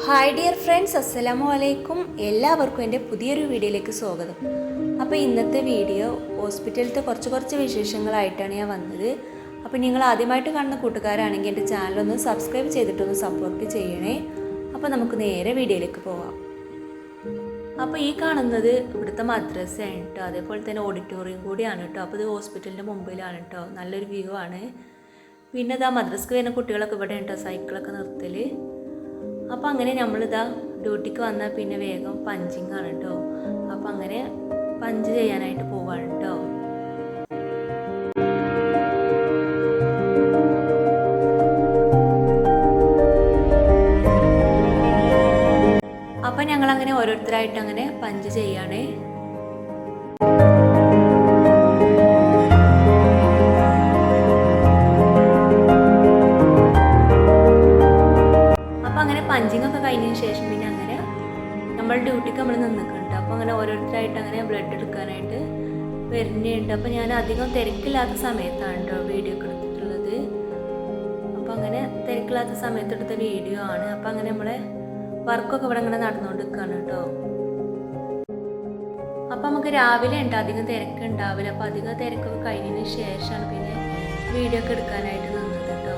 Hi dear friends, അസ്സലാമു അലൈക്കും. എല്ലാവർക്കും എൻ്റെ പുതിയൊരു വീഡിയോയിലേക്ക് സ്വാഗതം. അപ്പോൾ ഇന്നത്തെ വീഡിയോ ഹോസ്പിറ്റലിലത്തെ കുറച്ച് വിശേഷങ്ങളായിട്ടാണ് ഞാൻ വന്നത്. അപ്പോൾ നിങ്ങൾ ആദ്യമായിട്ട് കാണുന്ന കൂട്ടുകാരാണെങ്കിൽ എൻ്റെ ചാനലൊന്ന് സബ്സ്ക്രൈബ് ചെയ്തിട്ടൊന്ന് സപ്പോർട്ട് ചെയ്യണേ. അപ്പോൾ നമുക്ക് നേരെ വീഡിയോയിലേക്ക് പോകാം. അപ്പോൾ ഈ കാണുന്നത് ഇവിടുത്തെ മദ്രസയാണ് കേട്ടോ, അതേപോലെ തന്നെ ഓഡിറ്റോറിയം കൂടിയാണ് കേട്ടോ. അപ്പോൾ ഇത് ഹോസ്പിറ്റലിൻ്റെ മുമ്പിലാണ് കേട്ടോ, നല്ലൊരു വ്യൂ ആണ്. പിന്നെ ഇതാ മദ്രസക്ക് വരുന്ന കുട്ടികളൊക്കെ ഇവിടെ കേട്ടോ സൈക്കിളൊക്കെ നിർത്തൽ. അപ്പോൾ അങ്ങനെ നമ്മളിതാ ഡ്യൂട്ടിക്ക് വന്നാൽ പിന്നെ വേഗം പഞ്ചിങ് ആണ് കേട്ടോ. അപ്പോൾ അങ്ങനെ പഞ്ച് ചെയ്യാനായിട്ട് പോവാണ് കേട്ടോ. അപ്പം ഞങ്ങളങ്ങനെ ഓരോരുത്തരായിട്ട് അങ്ങനെ പഞ്ച് ചെയ്യാണ്. പഞ്ചിങ് ഒക്കെ കഴിഞ്ഞതിന് ശേഷം പിന്നെ അങ്ങനെ നമ്മൾ ഡ്യൂട്ടിക്ക് നമ്മൾ നിൽക്കുന്നുണ്ട്. അപ്പോൾ അങ്ങനെ ഓരോരുത്തരായിട്ട് അങ്ങനെ ബ്ലഡ് എടുക്കാനായിട്ട് വരുന്നുണ്ട്. അപ്പോൾ ഞാൻ അധികം തിരക്കില്ലാത്ത സമയത്താണ് കേട്ടോ വീഡിയോ ഒക്കെ എടുത്തിട്ടുള്ളത്. അപ്പോൾ അങ്ങനെ തിരക്കില്ലാത്ത സമയത്ത് എടുത്ത വീഡിയോ ആണ്. അപ്പോൾ അങ്ങനെ നമ്മളെ വർക്കൊക്കെ ഇവിടെ അങ്ങനെ നടന്നുകൊണ്ട് നിൽക്കുകയാണ് കേട്ടോ. അപ്പോൾ നമുക്ക് രാവിലെ ഉണ്ട്, അധികം തിരക്ക് ഉണ്ടാവില്ല. അപ്പോൾ അധികം തിരക്കൊക്കെ കഴിഞ്ഞതിന് ശേഷമാണ് പിന്നെ വീഡിയോ ഒക്കെ എടുക്കാനായിട്ട് നിന്നത് കേട്ടോ.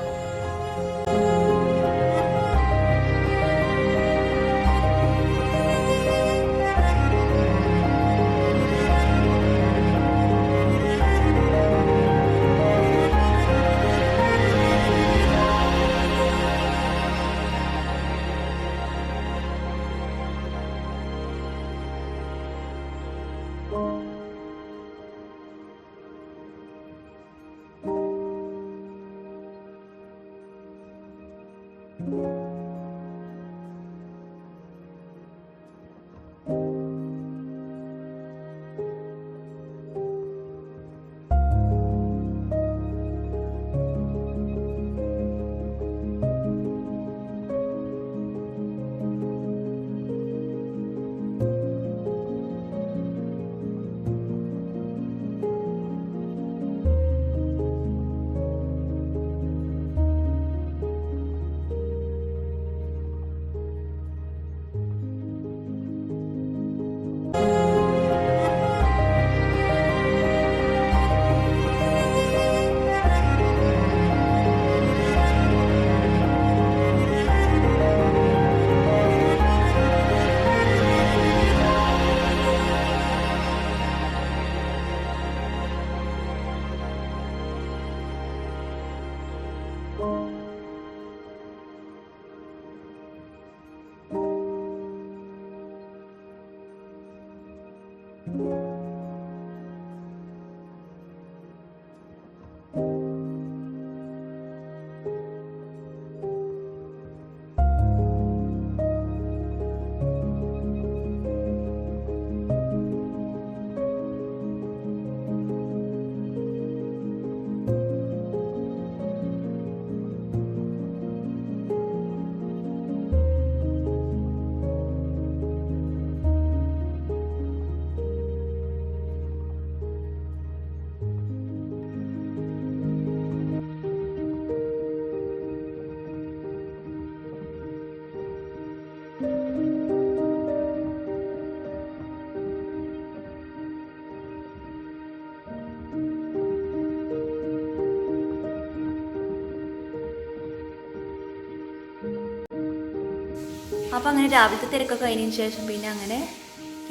അപ്പോൾ അങ്ങനെ രാവിലത്തെ തിരക്കൊക്കെ കഴിഞ്ഞതിന് ശേഷം പിന്നെ അങ്ങനെ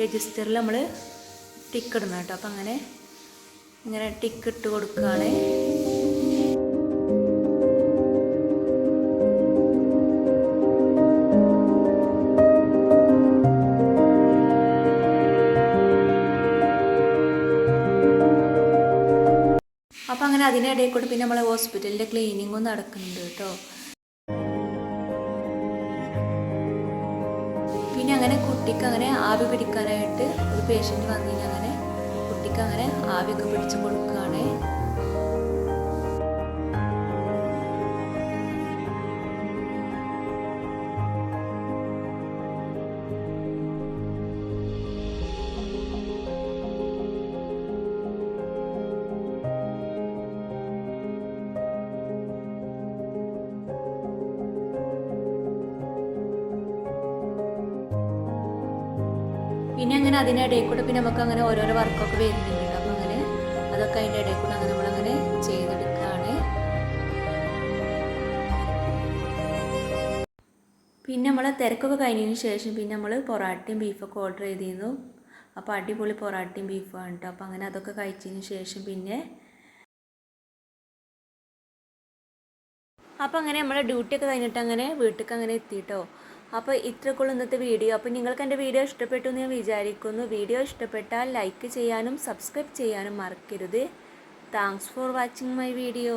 രജിസ്റ്ററിൽ നമ്മൾ ടിക്ക് ഇടണം കേട്ടോ. അപ്പം അങ്ങനെ ഇങ്ങനെ ടിക്ക് ഇട്ട് കൊടുക്കുകയാണ്. അപ്പം അങ്ങനെ അതിനിടയിൽ കൂടെ പിന്നെ നമ്മളെ ഹോസ്പിറ്റലിൻ്റെ ക്ലീനിങ്ങും നടക്കുന്നുണ്ട് കേട്ടോ. പിന്നെ അങ്ങനെ കുട്ടിക്ക് അങ്ങനെ ആവി പിടിക്കാനായിട്ട് ഒരു പേഷ്യൻ്റ് വന്നിട്ട് അങ്ങനെ കുട്ടിക്ക് അങ്ങനെ ആവിയൊക്കെ പിടിച്ച് കൊടുക്കുകയാണ്. പിന്നെ അങ്ങനെ അതിൻ്റെ ഇടയിൽ കൂടെ പിന്നെ നമുക്ക് അങ്ങനെ ഓരോരോ വർക്കൊക്കെ വരുന്നുണ്ട്. അപ്പോൾ അങ്ങനെ അതൊക്കെ അതിൻ്റെ ഇടയിൽ കൂടെ അങ്ങനെ നമ്മളങ്ങനെ ചെയ്തെടുക്കുകയാണ്. പിന്നെ നമ്മൾ തിരക്കൊക്കെ കഴിഞ്ഞതിന് ശേഷം പിന്നെ നമ്മൾ പൊറാട്ടയും ബീഫൊക്കെ ഓർഡർ ചെയ്തിരുന്നു. അപ്പോൾ അടിപൊളി പൊറാട്ടയും ബീഫുമാണ് കേട്ടോ. അപ്പോൾ അങ്ങനെ അതൊക്കെ കഴിച്ചതിന് ശേഷം പിന്നെ അപ്പോൾ അങ്ങനെ നമ്മളെ ഡ്യൂട്ടിയൊക്കെ കഴിഞ്ഞിട്ട് അങ്ങനെ വീട്ടിലേക്ക് അങ്ങനെ എത്തിയിട്ടോ. അപ്പോൾ ഇത്രയൊക്കെയുള്ള ഇന്നത്തെ വീഡിയോ. അപ്പോൾ നിങ്ങൾക്ക് എൻ്റെ വീഡിയോ ഇഷ്ടപ്പെട്ടു എന്ന് ഞാൻ വിചാരിക്കുന്നു. വീഡിയോ ഇഷ്ടപ്പെട്ടാൽ ലൈക്ക് ചെയ്യാനും സബ്സ്ക്രൈബ് ചെയ്യാനും മറക്കരുത്. Thanks for watching my video.